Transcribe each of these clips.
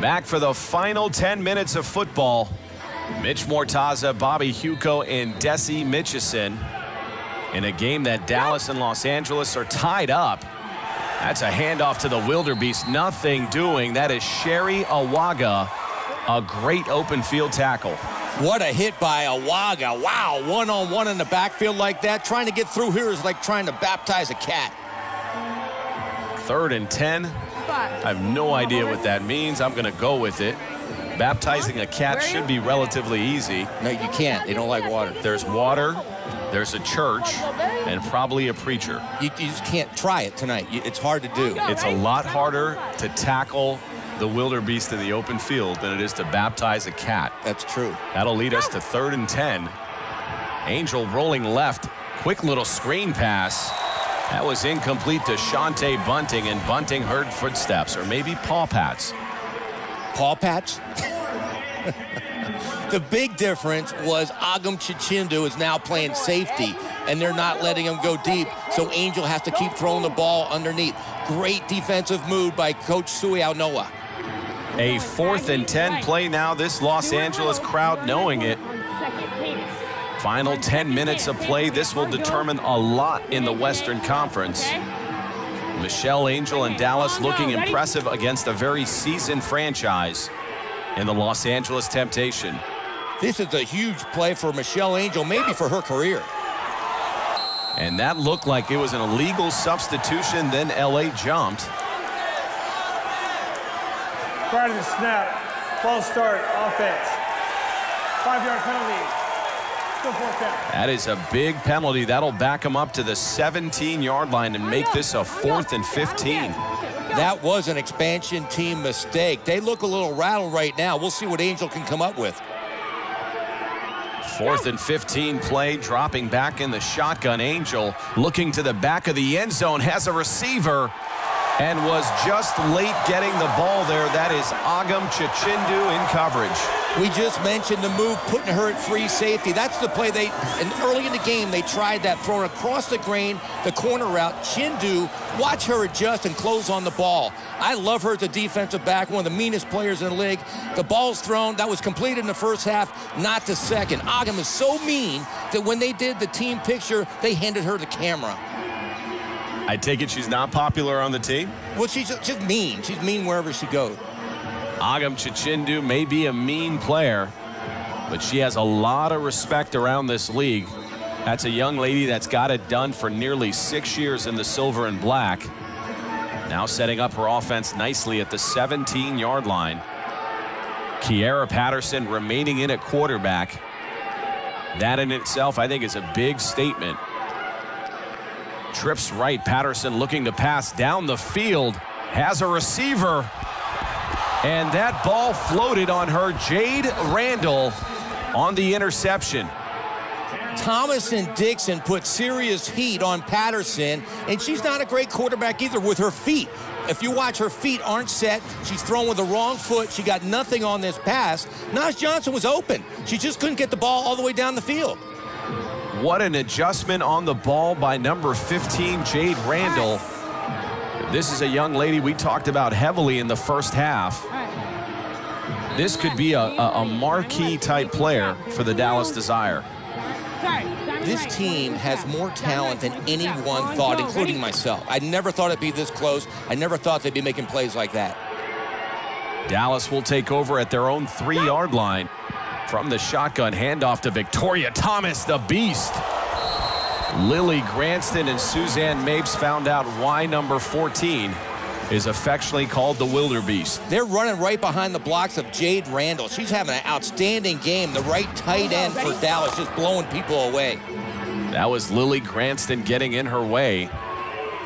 Back for the final 10 minutes of football. Mitch Mortaza, Bobby Huco, and Desi Mitchison in a game that Dallas and Los Angeles are tied up. That's a handoff to the wildebeest. Nothing doing. That is Sherry Awaga. A great open field tackle. What a hit by Awaga. Wow, one-on-one in the backfield like that. Trying to get through here is like trying to baptize a cat. 3rd and 10. I have no idea what that means. I'm going to go with it. Baptizing a cat should be relatively easy. No, you can't. They don't like water. There's water, there's a church, and probably a preacher. You just can't try it tonight. It's hard to do. It's a lot harder to tackle the wildebeest in the open field than it is to baptize a cat. That's true. That'll lead us to 3rd and 10. Angel rolling left. Quick little screen pass. That was incomplete to Shante Bunting, and Bunting heard footsteps, or maybe paw pats. Paw pats? The big difference was Agam Chichindu is now playing safety, and they're not letting him go deep, so Angel has to keep throwing the ball underneath. Great defensive move by Coach Sui Aunoa. A 4th and 10 play now. This Los Angeles crowd knowing it. Final 10 minutes of play. This will determine a lot in the Western Conference. Michelle Angel and Dallas looking impressive against a very seasoned franchise in the Los Angeles Temptation. This is a huge play for Michelle Angel, maybe for her career. And that looked like it was an illegal substitution. Then LA jumped. Prior to the snap, false start, offense. 5-yard penalty. That is a big penalty. That'll back him up to the 17-yard line and make this a 4th and 15. That was an expansion team mistake. They look a little rattled right now. We'll see what Angel can come up with. 4th and 15 play, dropping back in the shotgun. Angel looking to the back of the end zone, has a receiver, and was just late getting the ball there. That is Agam Chichindu in coverage. We just mentioned the move, putting her at free safety. That's the play and early in the game, they tried that, throwing across the grain, the corner route. Chindu, watch her adjust and close on the ball. I love her as a defensive back, one of the meanest players in the league. The ball's thrown. That was completed in the first half, not the second. Agam is so mean that when they did the team picture, they handed her the camera. I take it she's not popular on the team? Well, she's just mean. She's mean wherever she goes. Agam Chichindu may be a mean player, but she has a lot of respect around this league. That's a young lady that's got it done for nearly 6 years in the silver and black. Now setting up her offense nicely at the 17-yard line. Kiera Patterson remaining in at quarterback. That in itself, I think, is a big statement. Trips right. Patterson looking to pass down the field. Has a receiver. And that ball floated on her. Jade Randall on the interception. Thomas and Dixon put serious heat on Patterson, and she's not a great quarterback either with her feet. If you watch, her feet aren't set. She's thrown with the wrong foot. She got nothing on this pass. Naj Johnson was open. She just couldn't get the ball all the way down the field. What an adjustment on the ball by number 15, Jade Randall. This is a young lady we talked about heavily in the first half. This could be a marquee type player for the Dallas Desire. This team has more talent than anyone thought, including myself. I never thought it'd be this close. I never thought they'd be making plays like that. Dallas will take over at their own 3-yard line. From the shotgun, handoff to Victoria Thomas, the beast. Lily Granston and Suzanne Mapes found out why number 14 is affectionately called the Wildebeest. They're running right behind the blocks of Jade Randall. She's having an outstanding game. The right tight end for Dallas, just blowing people away. That was Lily Granston getting in her way.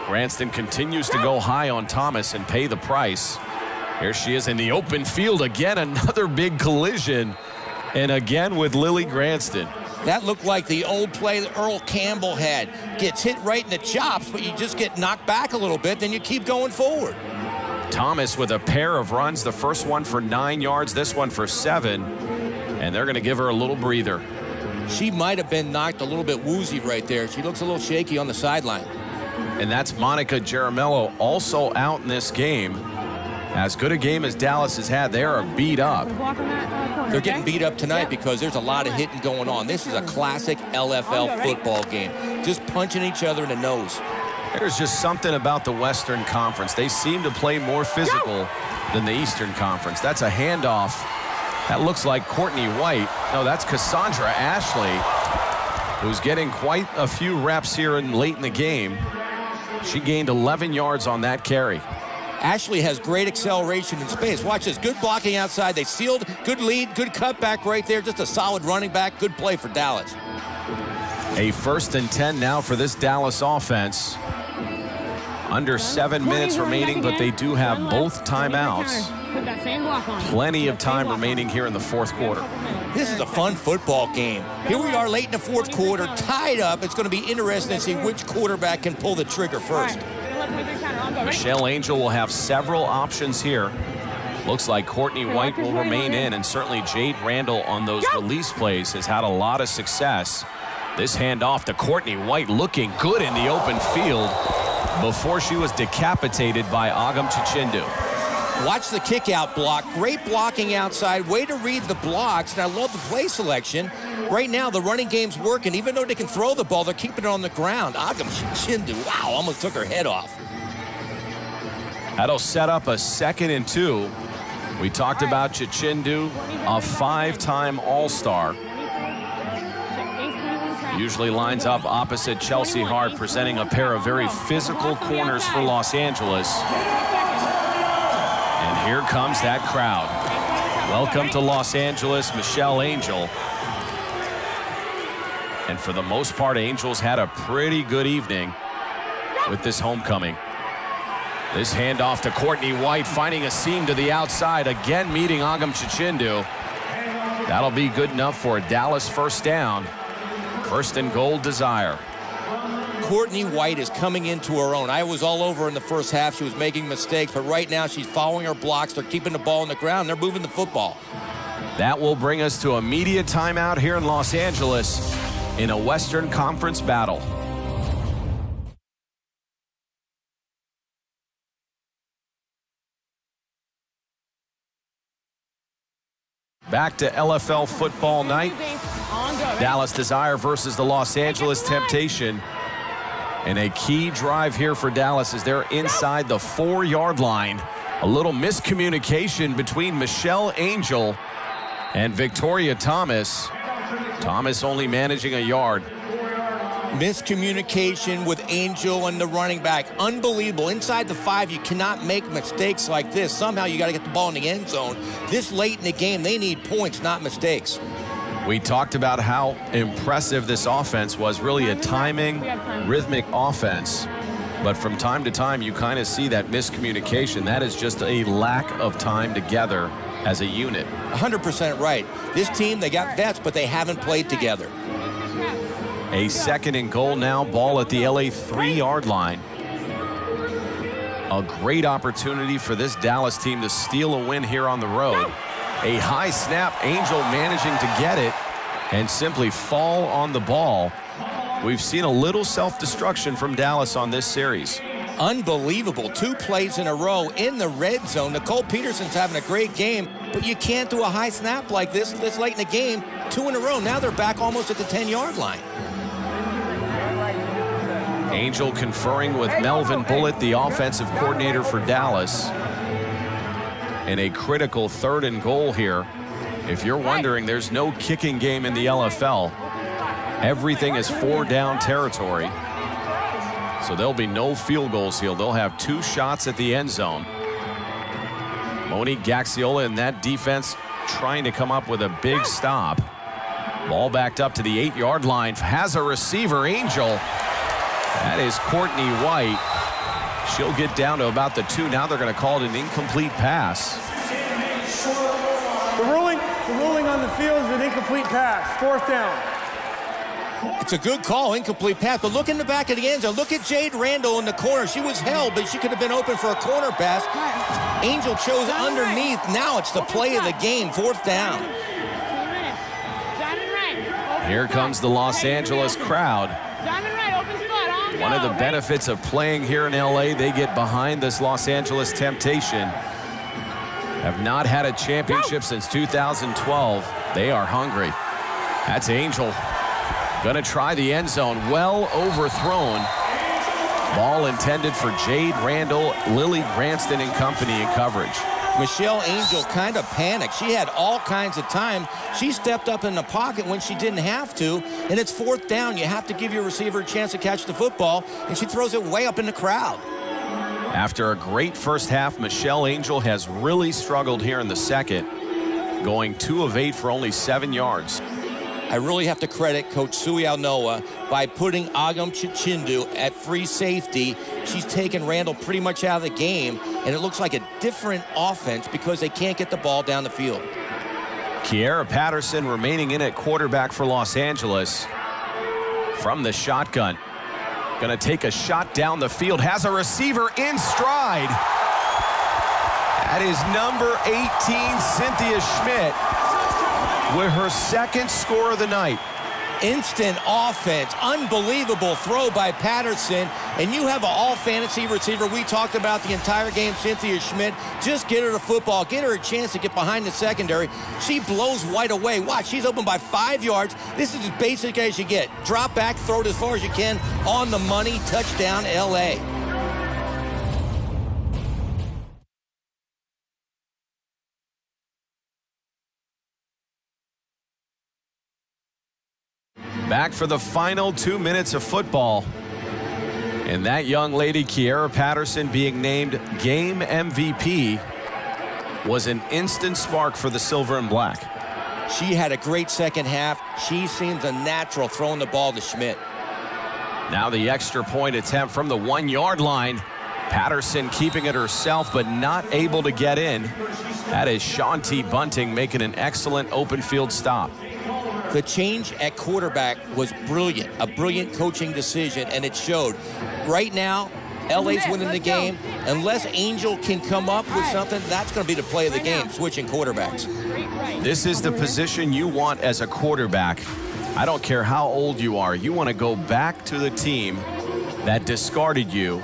Granston continues to go high on Thomas and pay the price. Here she is in the open field again, another big collision. And again with Lily Granston. That looked like the old play that Earl Campbell had. Gets hit right in the chops, but you just get knocked back a little bit, then you keep going forward. Thomas with a pair of runs, the first one for 9 yards, this one for 7. And they're going to give her a little breather. She might have been knocked a little bit woozy right there. She looks a little shaky on the sideline. And that's Monica Jaramello also out in this game. As good a game as Dallas has had, they are beat up. They're getting beat up tonight because there's a lot of hitting going on. This is a classic LFL football game. Just punching each other in the nose. There's just something about the Western Conference. They seem to play more physical than the Eastern Conference. That's a handoff. That looks like Courtney White. No, that's Cassandra Ashley, who's getting quite a few reps here late in the game. She gained 11 yards on that carry. Ashley has great acceleration in space. Watch this. Good blocking outside. They sealed. Good lead. Good cutback right there. Just a solid running back. Good play for Dallas. A 1st and 10 now for this Dallas offense. Under 7 minutes remaining, but they do have both timeouts. Plenty of time remaining here in the 4th quarter. This is a fun football game. Here we are late in the 4th quarter, tied up. It's going to be interesting to see which quarterback can pull the trigger first. Michelle Angel will have several options here. Looks like Courtney White will remain in, and certainly Jade Randall on those release plays has had a lot of success. This handoff to Courtney White looking good in the open field before she was decapitated by Agam Chichindu. Watch the kick out block. Great blocking outside. Way to read the blocks. And I love the play selection. Right now, the running game's working. Even though they can throw the ball, they're keeping it on the ground. Agam Chichindu, wow, almost took her head off. That'll set up a 2nd and 2. We talked about Chichindu, a 5-time All-Star. Usually lines up opposite Chelsea Hart, presenting a pair of very physical corners for Los Angeles. And here comes that crowd. Welcome to Los Angeles, Michelle Angel. And for the most part, Angel's had a pretty good evening with this homecoming. This handoff to Courtney White, finding a seam to the outside, again meeting Agam Chichindu. That'll be good enough for a Dallas 1st down. 1st and goal, Desire. Courtney White is coming into her own. I was all over in the first half. She was making mistakes, but right now she's following her blocks. They're keeping the ball on the ground. They're moving the football. That will bring us to a media timeout here in Los Angeles in a Western Conference battle. Back to LFL football night. Dallas Desire versus the Los Angeles Temptation. And a key drive here for Dallas as they're inside the 4-yard line. A little miscommunication between Michelle Angel and Victoria Thomas. Thomas only managing a yard. Miscommunication with Angel and the running back. Unbelievable. Inside the 5, you cannot make mistakes like this. Somehow you got to get the ball in the end zone. This late in the game, they need points, not mistakes. We talked about how impressive this offense was. Really a timing, rhythmic offense. But from time to time, you kind of see that miscommunication. That is just a lack of time together as a unit. 100% right. This team, they got vets, but they haven't played together. A 2nd and goal now, ball at the LA 3-yard line. A great opportunity for this Dallas team to steal a win here on the road. A high snap, Angel managing to get it and simply fall on the ball. We've seen a little self-destruction from Dallas on this series. Unbelievable. 2 plays in a row in the red zone. Nicole Peterson's having a great game, but you can't do a high snap like this late in the game. 2 in a row. Now they're back almost at the 10-yard line. Angel conferring with Melvin Bullitt, the offensive coordinator for Dallas. And a critical 3rd and goal here. If you're wondering, there's no kicking game in the LFL. Everything is 4-down territory. So there'll be no field goals here. They'll have 2 shots at the end zone. Monique Gaxiola and that defense trying to come up with a big stop. Ball backed up to the 8-yard line. Has a receiver, Angel. That is Courtney White. She'll get down to about the 2. Now they're going to call it an incomplete pass. The ruling on the field is an incomplete pass. 4th down. It's a good call, incomplete pass. But look in the back of the end zone. Look at Jade Randall in the corner. She was held, but she could have been open for a corner pass. Angel chose underneath. Now it's the play of the game. 4th down. Here comes the Los Angeles crowd. One of the benefits of playing here in LA, they get behind this Los Angeles Temptation. have not had a championship since 2012. They are hungry. That's Angel. Gonna try the end zone. Well overthrown. Ball intended for Jade Randall, Lily Granston and company in coverage. Michelle Angel kind of panicked. She had all kinds of time. She stepped up in the pocket when she didn't have to, and it's 4th down. You have to give your receiver a chance to catch the football, and she throws it way up in the crowd. After a great first half, Michelle Angel has really struggled here in the second, going 2 of 8 for only 7 yards. I really have to credit Coach Sui Alnoa by putting Agam Chichindu at free safety. She's taken Randall pretty much out of the game, and it looks like a different offense because they can't get the ball down the field. Kiera Patterson remaining in at quarterback for Los Angeles. From the shotgun. Going to take a shot down the field. Has a receiver in stride. That is number 18, Cynthia Schmidt, with her 2nd score of the night. Instant offense. Unbelievable throw by Patterson. And you have an all-fantasy receiver. We talked about the entire game, Cynthia Schmidt. Just get her the football. Get her a chance to get behind the secondary. She blows White away. Watch, she's open by 5 yards. This is as basic as you get. Drop back, throw it as far as you can. On the money, touchdown, L.A. Back for the final 2 minutes of football. And that young lady, Kiera Patterson, being named game MVP, was an instant spark for the Silver and Black. She had a great second half. She seems a natural throwing the ball to Schmidt. Now the extra point attempt from the 1-yard line. Patterson keeping it herself, but not able to get in. That is Shanti Bunting making an excellent open field stop. The change at quarterback was brilliant, a brilliant coaching decision, and it showed. Right now, LA's winning the game. Unless Angel can come up with something, that's going to be the play of the game, switching quarterbacks. This is the position you want as a quarterback. I don't care how old you are. You want to go back to the team that discarded you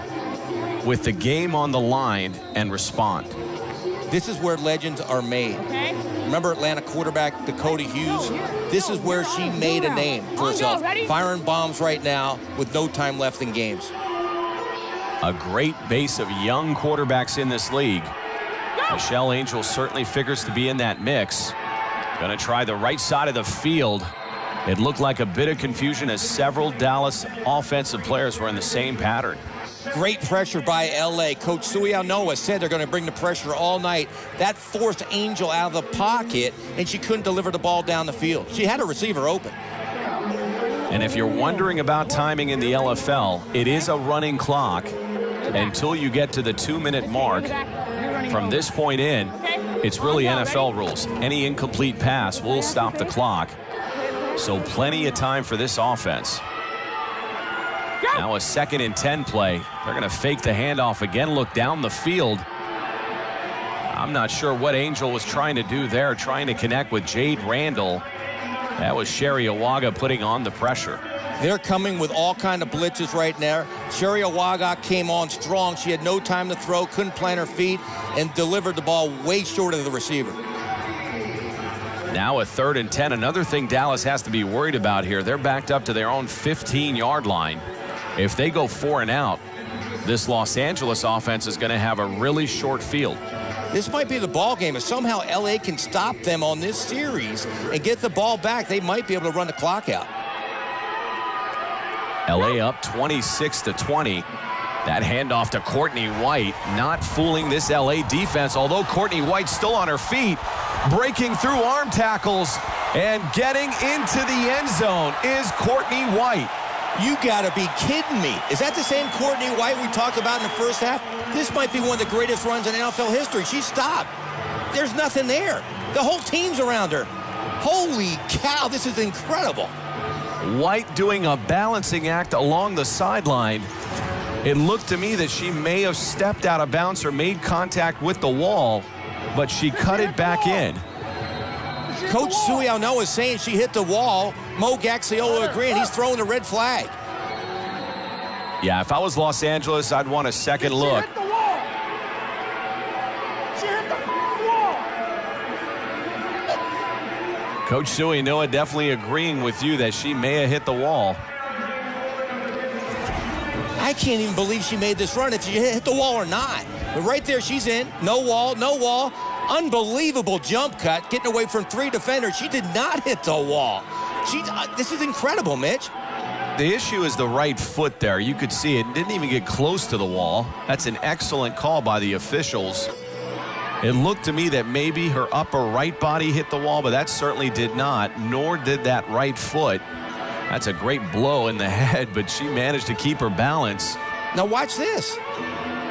with the game on the line and respond. This is where legends are made. Remember Atlanta quarterback Dakota Hughes? This is where she made a name for herself. Firing bombs right now with no time left in games. A great base of young quarterbacks in this league. Michelle Angel certainly figures to be in that mix. Going to try the right side of the field. It looked like a bit of confusion as several Dallas offensive players were in the same pattern. Great pressure by L.A. Coach Sui Alnoa said they're going to bring the pressure all night. That forced Angel out of the pocket, and she couldn't deliver the ball down the field. She had a receiver open. And if you're wondering about timing in the LFL, it is a running clock until you get to the 2-minute mark. From this point in, it's really NFL rules. Any incomplete pass will stop the clock. So plenty of time for this offense. Now a 2nd and 10 play. They're going to fake the handoff again, look down the field. I'm not sure what Angel was trying to do there, trying to connect with Jade Randall. That was Sherry Awaga putting on the pressure. They're coming with all kind of blitzes right now. Sherry Awaga came on strong. She had no time to throw, couldn't plant her feet, and delivered the ball way short of the receiver. Now a 3rd and 10. Another thing Dallas has to be worried about here. They're backed up to their own 15-yard line. If they go 4 and out, this Los Angeles offense is going to have a really short field. This might be the ball game. If somehow LA can stop them on this series and get the ball back, they might be able to run the clock out. LA up 26-20. That handoff to Courtney White, not fooling this LA defense, although Courtney White's still on her feet, breaking through arm tackles and getting into the end zone is Courtney White. You gotta be kidding me. Is that the same Courtney White we talked about in the first half? This might be one of the greatest runs in NFL history. She stopped. There's nothing there. The whole team's around her. Holy cow, this is incredible. White doing a balancing act along the sideline. It looked to me that she may have stepped out of bounds or made contact with the wall, but she cut it back in. Coach Sui Alnoa is saying she hit the wall. Mo Gaxiola agreeing. He's throwing a red flag. Yeah, if I was Los Angeles, I'd want a second look. She hit the wall. Coach Suinoa definitely agreeing with you that she may have hit the wall. I can't even believe she made this run, if she hit the wall or not. But right there, she's in. No wall, no wall. Unbelievable jump cut, getting away from 3 defenders. She did not hit the wall. This is incredible, Mitch. The issue is the right foot there. You could see it didn't even get close to the wall. That's an excellent call by the officials. It looked to me that maybe her upper right body hit the wall, but that certainly did not, nor did that right foot. That's a great blow in the head, but she managed to keep her balance. Now watch this.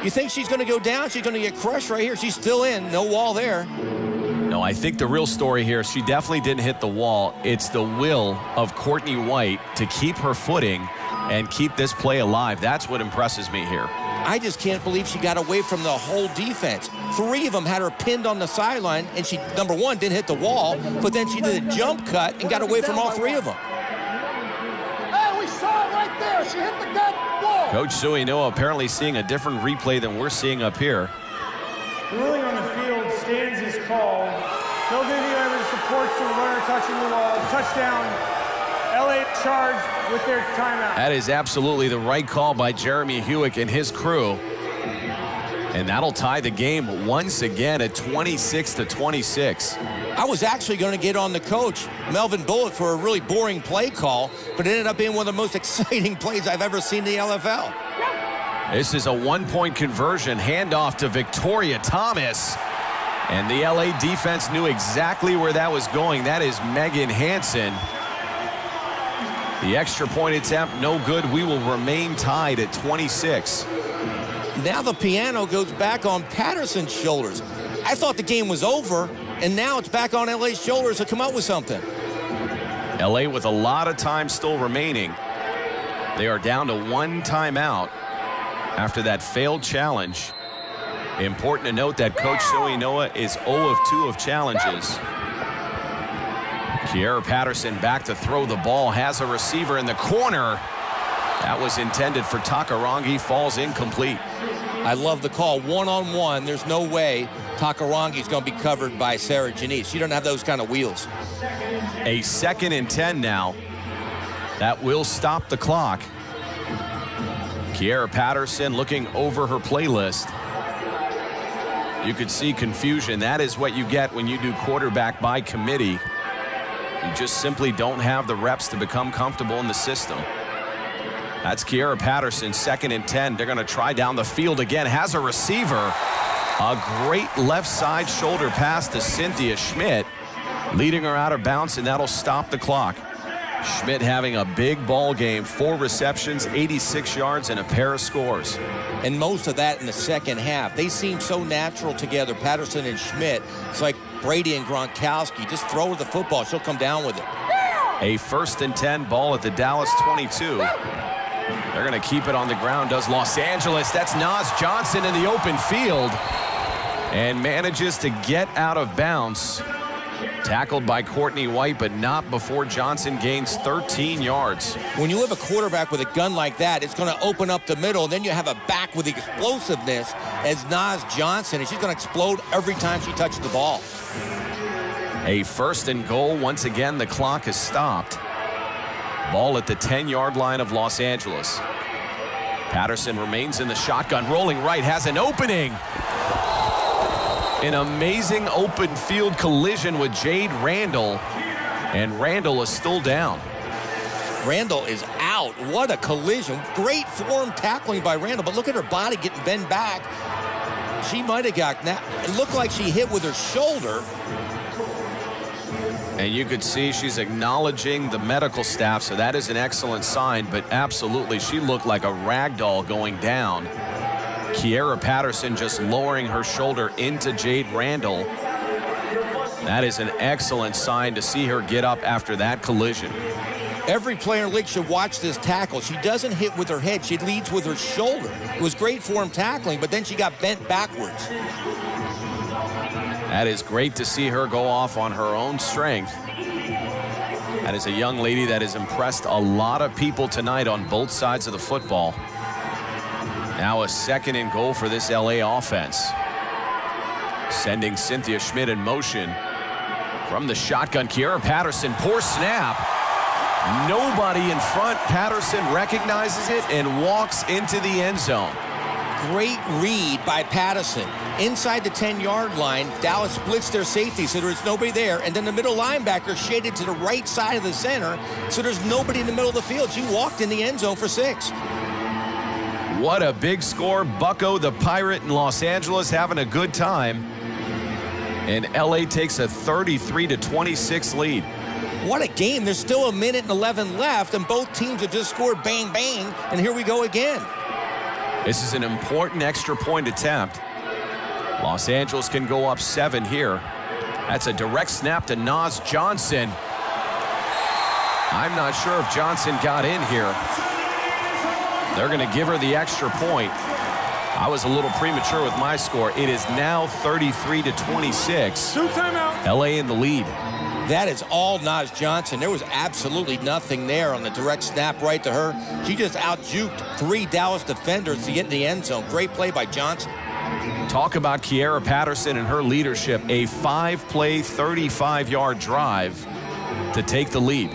You think she's going to go down? She's going to get crushed right here. She's still in. No wall there. No, I think the real story here, she definitely didn't hit the wall. It's the will of Courtney White to keep her footing and keep this play alive. That's what impresses me here. I just can't believe she got away from the whole defense. 3 of them had her pinned on the sideline, and she, number one, didn't hit the wall, but then she did a jump cut and got away from all 3 of them. Hey, we saw it right there. She hit the dead wall. Coach Suinoa apparently seeing a different replay than we're seeing up here. The ruling on the field stands is called. No video evidence supports the runner touching the wall. Touchdown. LA charged with their timeout. That is absolutely the right call by Jeremy Hewitt and his crew. And that'll tie the game once again at 26-26. I was actually going to get on the coach, Melvin Bullock, for a really boring play call, but it ended up being one of the most exciting plays I've ever seen in the LFL. This is a 1-point conversion, handoff to Victoria Thomas. And the LA defense knew exactly where that was going. That is Megan Hansen. The extra point attempt, no good. We will remain tied at 26. Now the piano goes back on Patterson's shoulders. I thought the game was over, and now it's back on LA's shoulders to come up with something. LA with a lot of time still remaining. They are down to 1 timeout after that failed challenge. Important to note that Coach Suinoa is 0 of 2 of challenges. Kiera Patterson back to throw the ball, has a receiver in the corner. That was intended for Takarangi, falls incomplete. I love the call. One-on-one, there's no way Takarangi's going to be covered by Sarah Janice. She doesn't have those kind of wheels. A 2nd and 10 now. That will stop the clock. Kiera Patterson looking over her playlist. You could see confusion. That is what you get when you do quarterback by committee. You just simply don't have the reps to become comfortable in the system. That's Kiera Patterson, 2nd and 10. They're going to try down the field again. Has a receiver. A great left side shoulder pass to Cynthia Schmidt, leading her out of bounds, and that'll stop the clock. Schmidt having a big ball game, 4 receptions, 86 yards, and a pair of scores. And most of that in the second half. They seem so natural together, Patterson and Schmidt. It's like Brady and Gronkowski. Just throw her the football. She'll come down with it. A 1st and 10 ball at the Dallas 22. They're going to keep it on the ground, does Los Angeles. That's Naz Johnson in the open field and manages to get out of bounds. Tackled by Courtney White, but not before Johnson gains 13 yards. When you have a quarterback with a gun like that, it's going to open up the middle. Then you have a back with explosiveness as Naz Johnson, and she's going to explode every time she touches the ball. A 1st and goal. Once again, the clock is stopped. Ball at the 10-yard line of Los Angeles. Patterson remains in the shotgun, rolling right, has an opening. An amazing open field collision with Jade Randall, and Randall is still down. Randall is out. What a collision. Great form tackling by Randall, but look at her body getting bent back. She might have got that. It looked like she hit with her shoulder. And you could see she's acknowledging the medical staff, so that is an excellent sign, but absolutely she looked like a rag doll going down. Kiera Patterson just lowering her shoulder into Jade Randall. That is an excellent sign to see her get up after that collision. Every player in the league should watch this tackle. She doesn't hit with her head. She leads with her shoulder. It was great form tackling, but then she got bent backwards. That is great to see her go off on her own strength. That is a young lady that has impressed a lot of people tonight on both sides of the football. Now a 2nd and goal for this LA offense. Sending Cynthia Schmidt in motion From the shotgun, Kiera Patterson, poor snap. Nobody in front. Patterson recognizes it and walks into the end zone. Great read by Patterson. Inside the 10-yard line, Dallas splits their safety, so there's nobody there. And then the middle linebacker shaded to the right side of the center, so there's nobody in the middle of the field. She walked in the end zone for 6. What a big score. Bucko, the Pirate in Los Angeles, having a good time. And LA takes a 33-26 lead. What a game. There's still 1:11 left, and both teams have just scored bang, bang, and here we go again. This is an important extra point attempt. Los Angeles can go up 7 here. That's a direct snap to Naz Johnson. I'm not sure if Johnson got in here. They're going to give her the extra point. I was a little premature with my score. It is now 33-26. 2 timeouts. LA in the lead. That is all Naz Johnson. There was absolutely nothing there on the direct snap right to her. She just out-juked 3 Dallas defenders to get in the end zone. Great play by Johnson. Talk about Kiera Patterson and her leadership. A 5-play, 35-yard drive to take the lead.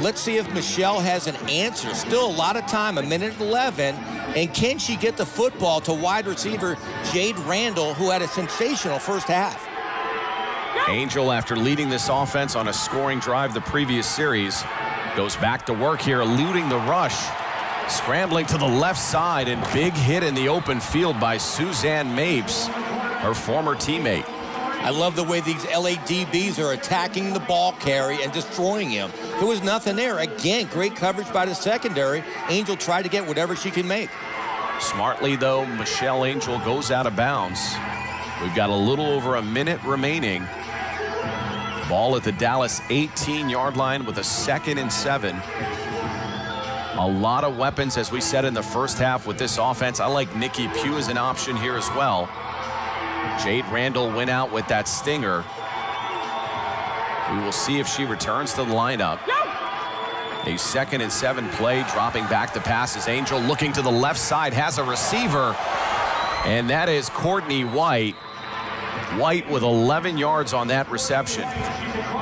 Let's see if Michelle has an answer. Still a lot of time, 1:11. And can she get the football to wide receiver Jade Randall, who had a sensational first half? Angel, after leading this offense on a scoring drive the previous series, goes back to work here, eluding the rush. Scrambling to the left side, and big hit in the open field by Suzanne Mapes, her former teammate. I love the way these LA DBs are attacking the ball carry and destroying him. There was nothing there. Again, great coverage by the secondary. Angel tried to get whatever she can make. Smartly, though, Michelle Angel goes out of bounds. We've got a little over a minute remaining. Ball at the Dallas 18-yard line with a 2nd and 7. A lot of weapons, as we said in the first half with this offense. I like Nikki Pugh as an option here as well. Jade Randall went out with that stinger. We will see if she returns to the lineup. A 2nd and 7 play, dropping back to pass as Angel looking to the left side, has a receiver, and that is Courtney White. White with 11 yards on that reception.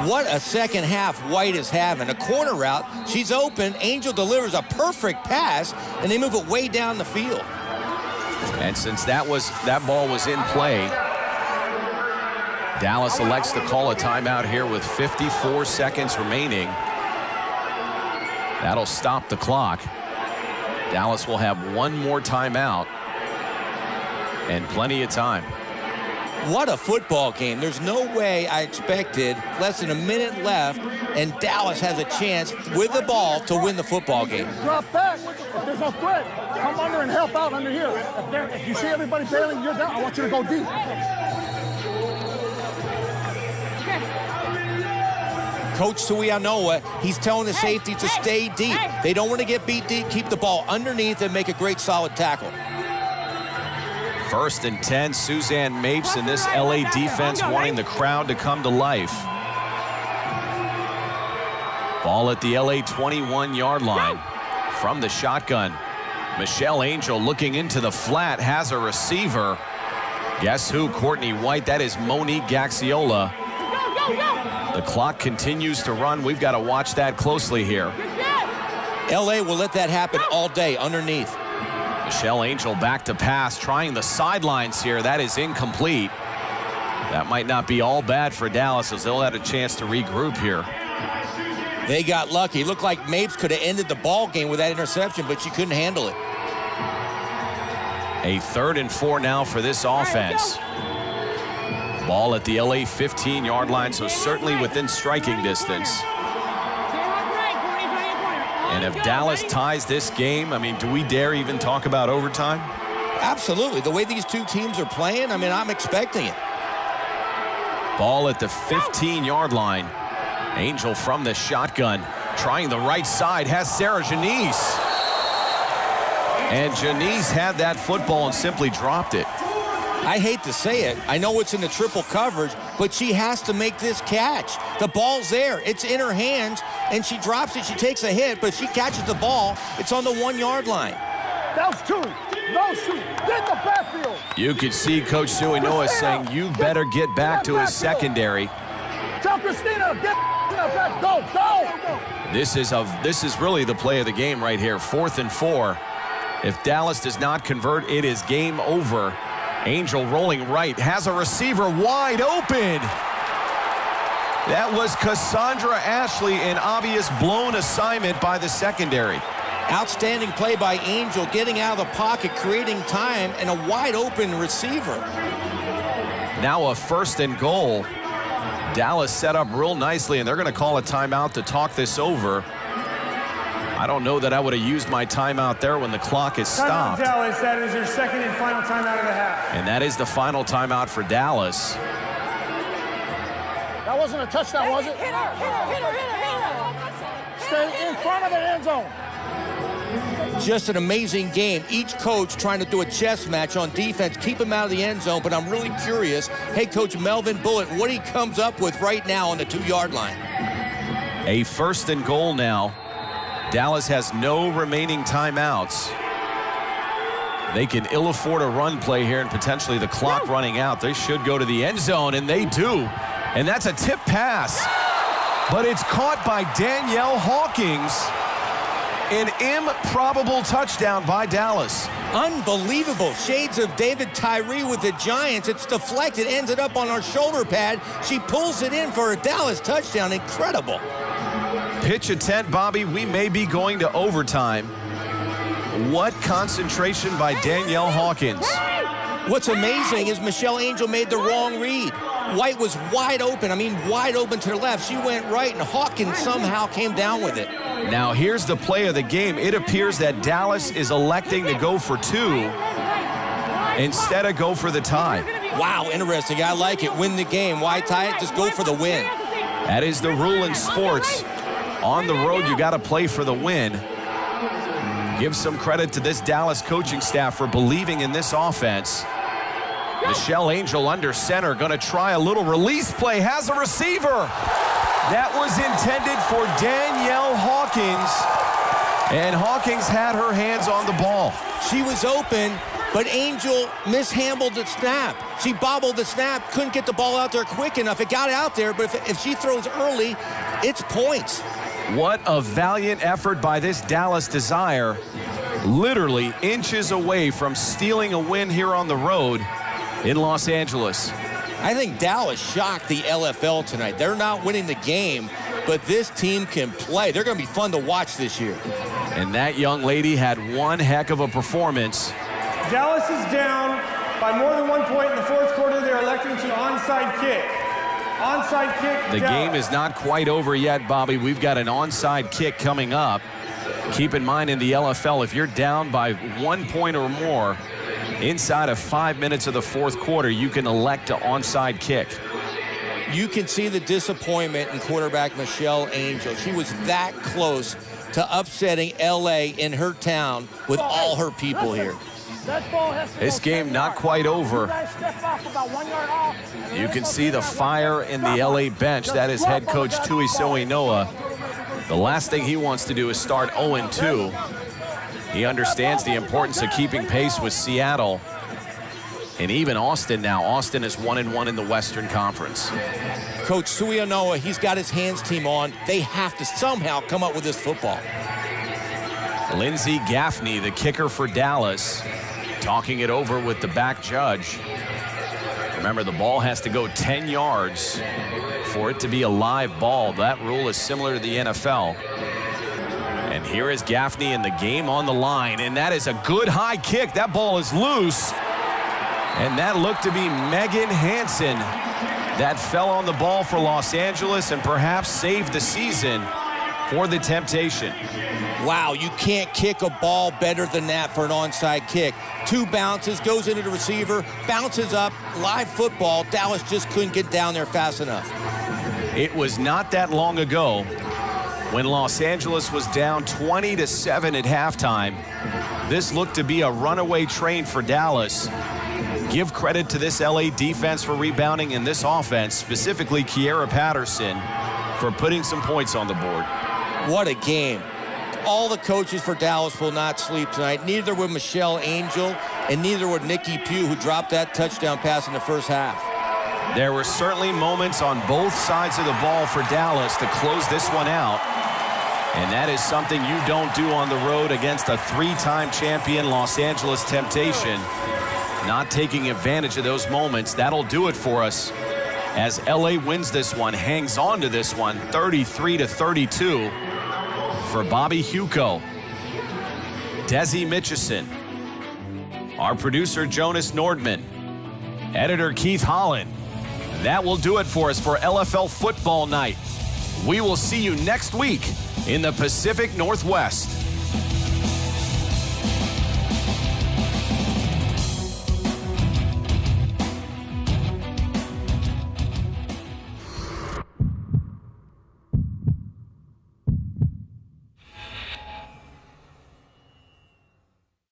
What a second half White is having. A corner route, she's open, Angel delivers a perfect pass, and they move it way down the field. And since that ball was in play, Dallas elects to call a timeout here with 54 seconds remaining. That'll stop the clock. Dallas will have one more timeout and plenty of time. What a football game. There's no way I expected less than a minute left, and Dallas has a chance with the ball to win the football game. Drop back. If there's no threat, come under and help out under here. If you see everybody bailing, you're down. I want you to go deep. Coach Suianoa, he's telling the safety to stay deep. They don't want to get beat deep. Keep the ball underneath and make a great solid tackle. 1st and 10, Suzanne Mapes and this LA defense wanting the crowd to come to life. Ball at the LA 21-yard line. From the shotgun, Michelle Angel looking into the flat, has a receiver. Guess who? Courtney White. That is Monique Gaxiola. The clock continues to run. We've got to watch that closely here. LA will let that happen all day underneath. Michelle Angel back to pass, trying the sidelines here. That is incomplete. That might not be all bad for Dallas, as they'll have a chance to regroup here. They got lucky. It looked like Mapes could have ended the ball game with that interception, but she couldn't handle it. A 3rd and 4 now for this offense. Ball at the LA 15-yard line, so certainly within striking distance. And if Dallas ties this game, I mean, do we dare even talk about overtime? Absolutely. The way these two teams are playing, I mean, I'm expecting it. Ball at the 15-yard line. Angel from the shotgun, trying the right side, has Sarah Janice. And Janice had that football and simply dropped it. I hate to say it. I know it's in the triple coverage, but she has to make this catch. The ball's there. It's in her hands, and she drops it. She takes a hit, but she catches the ball. It's on the 1-yard line. Those two. Get the backfield. You could see Coach Suianoa saying, you better get back to his secondary. Tell Christina, get back. Go, go. This is really the play of the game right here. 4th and 4. If Dallas does not convert, it is game over. Angel rolling right, has a receiver wide open. That was Cassandra Ashley, an obvious blown assignment by the secondary. Outstanding play by Angel, getting out of the pocket, creating time, and a wide open receiver. Now a 1st and goal. Dallas set up real nicely, and they're going to call a timeout to talk this over. I don't know that I would have used my timeout there when the clock is stopped. Timeout, Dallas. That is your second and final timeout of the half. And that is the final timeout for Dallas. That wasn't a touchdown, was it? Hit her. Stay in front of the end zone. Just an amazing game. Each coach trying to do a chess match on defense, keep him out of the end zone, but I'm really curious, head coach Melvin Bullitt, what he comes up with right now on the 2-yard line. A 1st and goal now. Dallas has no remaining timeouts. They can ill afford a run play here and potentially the clock running out. They should go to the end zone, and they do. And that's a tip pass. But it's caught by Danielle Hawkins. An improbable touchdown by Dallas. Unbelievable. Shades of David Tyree with the Giants. It's deflected, ends it up on our shoulder pad. She pulls it in for a Dallas touchdown. Incredible. Pitch attempt, Bobby. We may be going to overtime. What concentration by Danielle Hawkins. What's amazing is Michelle Angel made the wrong read. White was wide open. I mean, wide open to the left. She went right, and Hawkins somehow came down with it. Now, here's the play of the game. It appears that Dallas is electing to go for 2 instead of go for the tie. Wow, interesting. I like it. Win the game. Why tie it? Just go for the win. That is the rule in sports. On the road, you got to play for the win. Give some credit to this Dallas coaching staff for believing in this offense. Michelle Angel under center, going to try a little release play, has a receiver. That was intended for Danielle Hawkins, and Hawkins had her hands on the ball. She was open, but Angel mishandled the snap. She bobbled the snap, couldn't get the ball out there quick enough. It got out there, but if she throws early, it's points. What a valiant effort by this Dallas Desire. Literally inches away from stealing a win here on the road in Los Angeles. I think Dallas shocked the LFL tonight. They're not winning the game, but this team can play. They're going to be fun to watch this year. And that young lady had one heck of a performance. Dallas is down by more than 1 point in the 4th quarter. They're electing to onside kick. Onside kick. The Dallas. game is not quite over yet, Bobby. We've got an onside kick coming up. Keep in mind in the LFL, if you're down by 1 point or more, inside of 5 minutes of the 4th quarter, you can elect to onside kick. You can see the disappointment in quarterback Michelle Angel. She was that close to upsetting LA in her town with all her people here. This game not quite over. You can see the fire in the LA bench. That is head coach Tuisoe Noah. The last thing he wants to do is start 0-2. He understands the importance of keeping pace with Seattle. And even Austin now. Austin is 1-1 in the Western Conference. Coach Tuisoe, he's got his hands team on. They have to somehow come up with this football. Lindsey Gaffney, the kicker for Dallas, talking it over with the back judge. Remember, the ball has to go 10 yards for it to be a live ball. That rule is similar to the NFL. And here is Gaffney, and the game on the line. And that is a good high kick. That ball is loose. And that looked to be Megan Hansen that fell on the ball for Los Angeles and perhaps saved the season for the Temptation. Wow, you can't kick a ball better than that for an onside kick. 2 bounces, goes into the receiver, bounces up, live football. Dallas just couldn't get down there fast enough. It was not that long ago when Los Angeles was down 20-7 at halftime. This looked to be a runaway train for Dallas. Give credit to this LA defense for rebounding and this offense, specifically Kiera Patterson, for putting some points on the board. What a game. All the coaches for Dallas will not sleep tonight. Neither would Michelle Angel, and neither would Nikki Pugh, who dropped that touchdown pass in the first half. There were certainly moments on both sides of the ball for Dallas to close this one out. And that is something you don't do on the road against a three-time champion Los Angeles Temptation. Not taking advantage of those moments. That'll do it for us as LA wins this one, hangs on to this one, 33-32 for Bobby Huco. Desi Mitchison, our producer Jonas Nordman, editor Keith Holland. That will do it for us for LFL Football Night. We will see you next week in the Pacific Northwest.